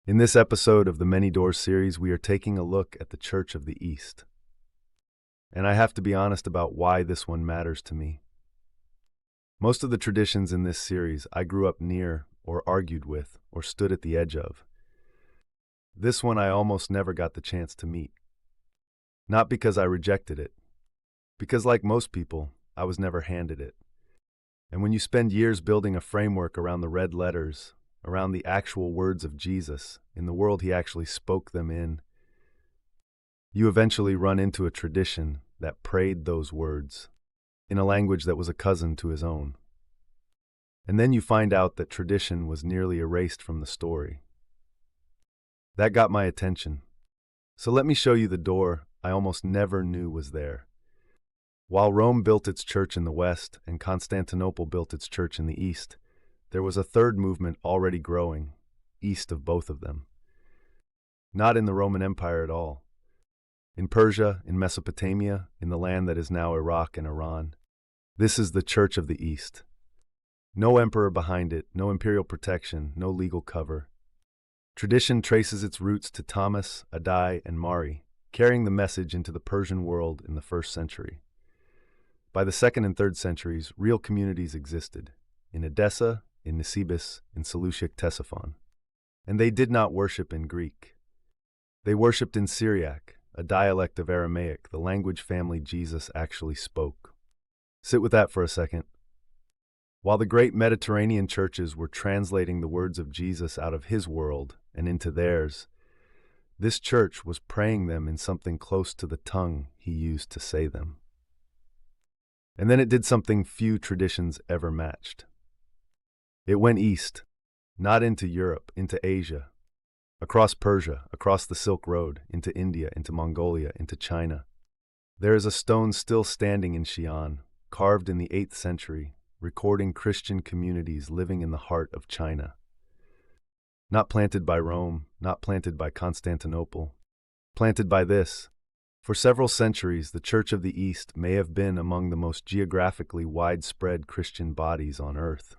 In this episode of the Many Doors series, we are taking a look at the Church of the East. And I have to be honest about why this one matters to me. Most of the traditions in this series I grew up near, or argued with, or stood at the edge of. This one I almost never got the chance to meet. Not because I rejected it, because like most people, I was never handed it. And when you spend years building a framework around the red letters, around the actual words of Jesus, in the world he actually spoke them in, you eventually run into a tradition that prayed those words in a language that was a cousin to his own. And then you find out that tradition was nearly erased from the story. That got my attention. So let me show you the door I almost never knew was there. While Rome built its church in the west and Constantinople built its church in the east, there was a third movement already growing, east of both of them. Not in the Roman Empire at all. In Persia, in Mesopotamia, in the land that is now Iraq and Iran. This is the Church of the East. No emperor behind it, no imperial protection, no legal cover. Tradition traces its roots to Thomas, Addai, and Mari, carrying the message into the Persian world in the 1st century. By the 2nd and 3rd centuries, real communities existed, in Edessa, in Nisibis, in Seleucid Ctesiphon. And they did not worship in Greek. They worshipped in Syriac, a dialect of Aramaic, the language family Jesus actually spoke. Sit with that for a second. While the great Mediterranean churches were translating the words of Jesus out of his world and into theirs, this church was praying them in something close to the tongue he used to say them. And then it did something few traditions ever matched. It went east, not into Europe, into Asia, across Persia, across the Silk Road, into India, into Mongolia, into China. There is a stone still standing in Xi'an, carved in the 8th century, recording Christian communities living in the heart of China. Not planted by Rome, not planted by Constantinople, planted by this. For several centuries, the Church of the East may have been among the most geographically widespread Christian bodies on earth.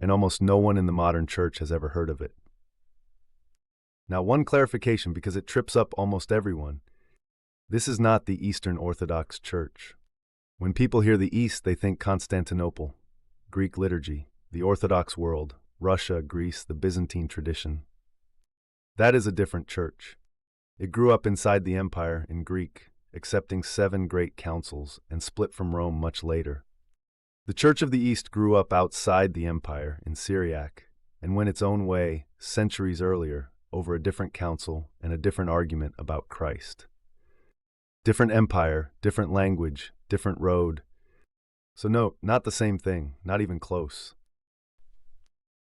And almost no one in the modern church has ever heard of it. Now, one clarification, because it trips up almost everyone. This is not the Eastern Orthodox Church. When people hear the East, they think Constantinople, Greek liturgy, the Orthodox world, Russia, Greece, the Byzantine tradition. That is a different church. It grew up inside the empire in Greek, accepting 7 great councils, and split from Rome much later. The Church of the East grew up outside the empire in Syriac, and went its own way centuries earlier over a different council and a different argument about Christ. Different empire, different language, different road. So note, not the same thing, not even close.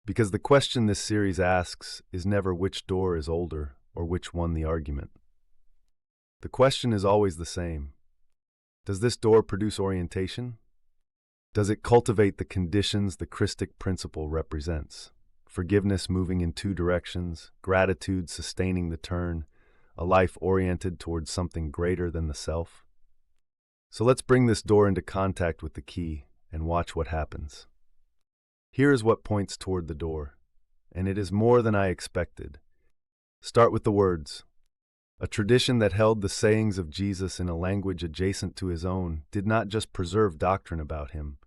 Because the question this series asks is never which door is older or which won the argument. The question is always the same. Does this door produce orientation? Does it cultivate the conditions the Christic principle represents? Forgiveness moving in 2 directions, gratitude sustaining the turn, a life oriented towards something greater than the self? So let's bring this door into contact with the key and watch what happens. Here is what points toward the door, and it is more than I expected. Start with the words. A tradition that held the sayings of Jesus in a language adjacent to his own did not just preserve doctrine about him,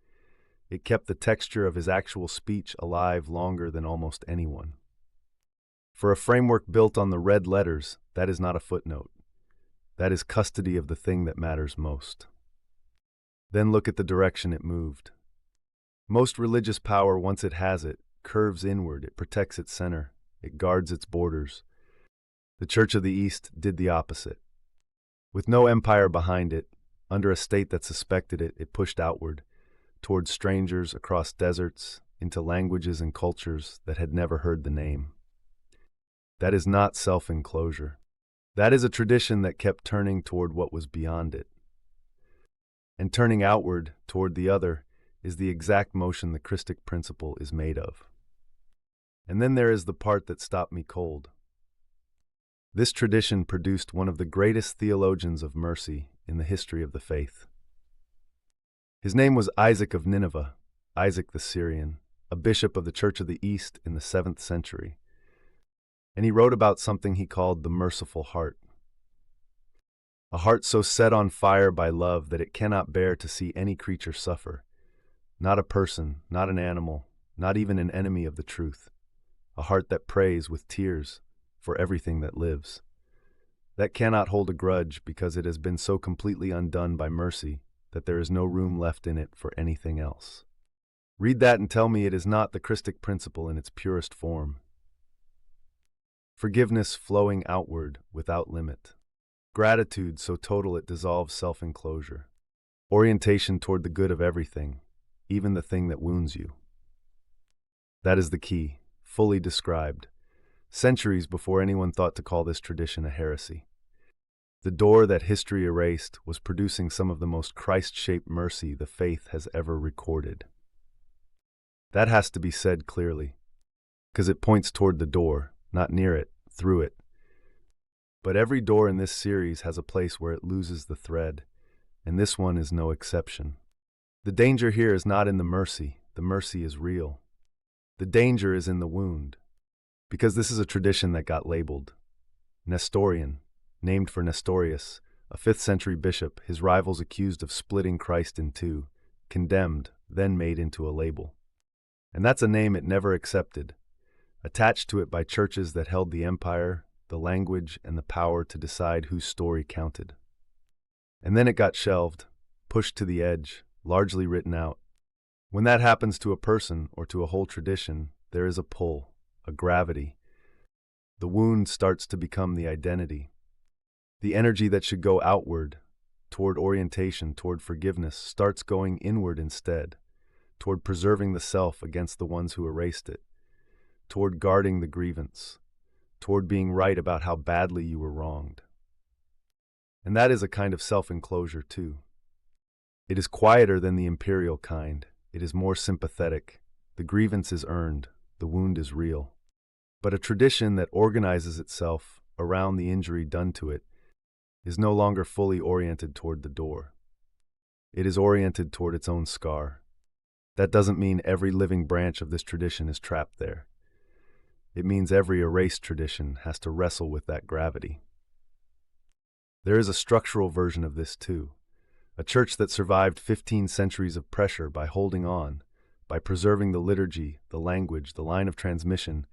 it kept the texture of his actual speech alive longer than almost anyone. For a framework built on the red letters, that is not a footnote. That is custody of the thing that matters most. Then look at the direction it moved. Most religious power, once it has it, curves inward, it protects its center, it guards its borders. The Church of the East did the opposite. With no empire behind it, under a state that suspected it, it pushed outward, towards strangers, across deserts, into languages and cultures that had never heard the name. That is not self-enclosure. That is a tradition that kept turning toward what was beyond it. And turning outward toward the other is the exact motion the Christic principle is made of. And then there is the part that stopped me cold. This tradition produced one of the greatest theologians of mercy in the history of the faith. His name was Isaac of Nineveh, Isaac the Syrian, a bishop of the Church of the East in the 7th century. And he wrote about something he called the merciful heart. A heart so set on fire by love that it cannot bear to see any creature suffer. Not a person, not an animal, not even an enemy of the truth. A heart that prays with tears for everything that lives. That cannot hold a grudge because it has been so completely undone by mercy that there is no room left in it for anything else. Read that and tell me it is not the Christic principle in its purest form. Forgiveness flowing outward without limit. Gratitude so total it dissolves self-enclosure. Orientation toward the good of everything, even the thing that wounds you. That is the key, fully described, centuries before anyone thought to call this tradition a heresy. The door that history erased was producing some of the most Christ-shaped mercy the faith has ever recorded. That has to be said clearly, because it points toward the door, not near it, through it. But every door in this series has a place where it loses the thread, and this one is no exception. The danger here is not in the mercy is real. The danger is in the wound, because this is a tradition that got labeled Nestorian, named for Nestorius, a 5th century bishop, his rivals accused of splitting Christ in two, condemned, then made into a label. And that's a name it never accepted, attached to it by churches that held the empire, the language, and the power to decide whose story counted. And then it got shelved, pushed to the edge, largely written out. When that happens to a person or to a whole tradition, there is a pull, a gravity. The wound starts to become the identity. The energy that should go outward, toward orientation, toward forgiveness, starts going inward instead, toward preserving the self against the ones who erased it, toward guarding the grievance, toward being right about how badly you were wronged. And that is a kind of self-enclosure too. It is quieter than the imperial kind. It is more sympathetic. The grievance is earned. The wound is real. But a tradition that organizes itself around the injury done to it is no longer fully oriented toward the door. It is oriented toward its own scar. That doesn't mean every living branch of this tradition is trapped there. It means every erased tradition has to wrestle with that gravity. There is a structural version of this too. A church that survived 15 centuries of pressure by holding on, by preserving the liturgy, the language, the line of transmission,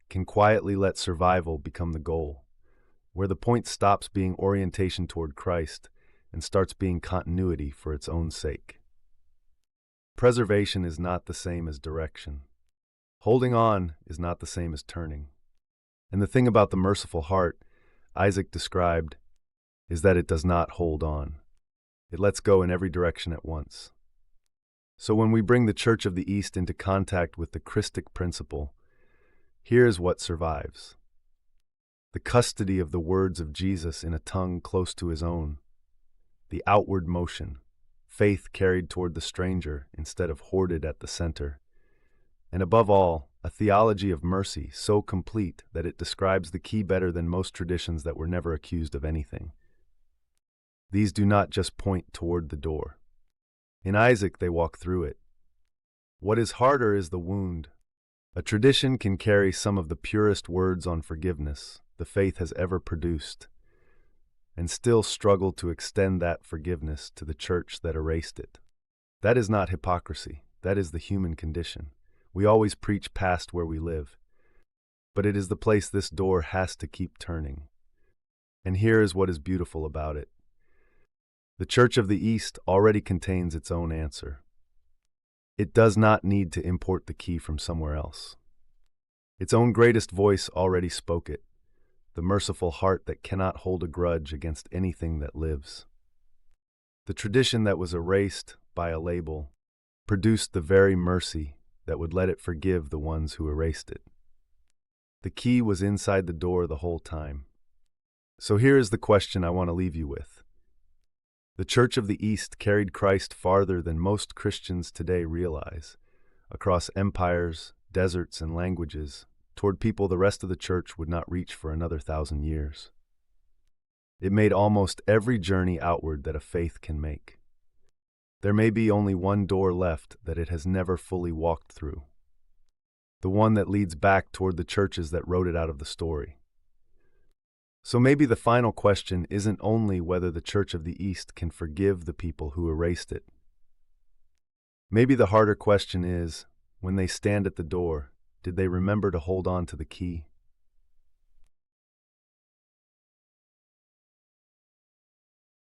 can quietly let survival become the goal, where the point stops being orientation toward Christ and starts being continuity for its own sake. Preservation is not the same as direction. Holding on is not the same as turning. And the thing about the merciful heart, Isaac described, is that it does not hold on. It lets go in every direction at once. So when we bring the Church of the East into contact with the Christic principle, here is what survives. The custody of the words of Jesus in a tongue close to his own. The outward motion, faith carried toward the stranger instead of hoarded at the center. And above all, a theology of mercy so complete that it describes the key better than most traditions that were never accused of anything. These do not just point toward the door. In Isaac, they walk through it. What is harder is the wound. A tradition can carry some of the purest words on forgiveness the faith has ever produced, and still struggle to extend that forgiveness to the church that erased it. That is not hypocrisy. That is the human condition. We always preach past where we live, but it is the place this door has to keep turning. And here is what is beautiful about it. The Church of the East already contains its own answer. It does not need to import the key from somewhere else. Its own greatest voice already spoke it, the merciful heart that cannot hold a grudge against anything that lives. The tradition that was erased by a label produced the very mercy that would let it forgive the ones who erased it. The key was inside the door the whole time. So here is the question I want to leave you with. The Church of the East carried Christ farther than most Christians today realize, across empires, deserts, and languages, toward people the rest of the church would not reach for another 1,000 years. It made almost every journey outward that a faith can make. There may be only one door left that it has never fully walked through. the one that leads back toward the churches that wrote it out of the story. So maybe the final question isn't only whether the Church of the East can forgive the people who erased it. Maybe the harder question is, when they stand at the door, did they remember to hold on to the key?